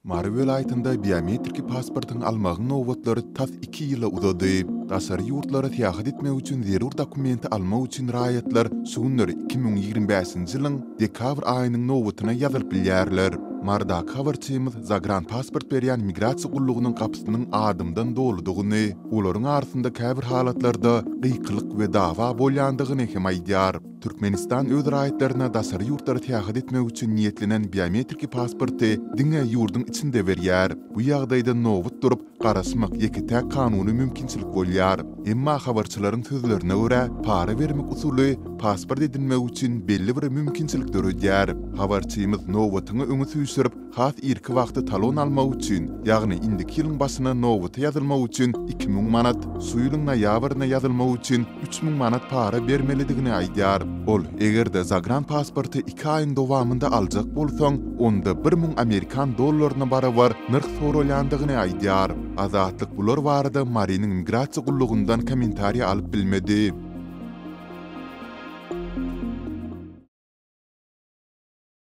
Mary vilayetinde biometrik pasportun almağın nowatları tas 2 ýyla uzadı. Daşary ýurtlara täýat etmek üçin zerur dokumenti almak üçin raýatlar şu günleri 2025-nji ýylyň dekabr aýynyň nowatyna ýazylyp bilýärler. Marda habarçymyz Zagran pasport berýän migrasiýa gullugynyň gapysynyň adymdan doludygyny, olaryň arasynda käbir halatlarda gyklyk we dawa bolýandygyny hem aýdýar. Türkmenistan öz raýatlaryna daşary ýurtlara täýat etmek üçin niýetlenen biometrik pasporty diňe ýurdun içinde berýär. Bu ýagdaýda nowat durup garaşmak ýeketäk kanuny mümkinçilik bolýar. Emma habarçylaryň sözlerine görä, para bermek usuly pasport edinmek üçin belli bir mümkinçilik döredýär. Habarçymyz nowatyny öňe süýsürip, has irki wagty talon almak üçin, ýagny indiki ýylyň başyna nowaty ýazylmak üçin 2000 manat, suýulyň noýabrna ýazylmak üçin 3000 manat para bermelidigini aýdýar. Ol, egerde Zagran pasporty 2 aýyň dowamynda aljak bolsaň, onda 1000 Amerikan dollaryna barabar narh sorulýandygyny aýdýar. Azatlyk bular barada Marynyň migrasiýa gullugyndan kommentariýa alyp bilmedi.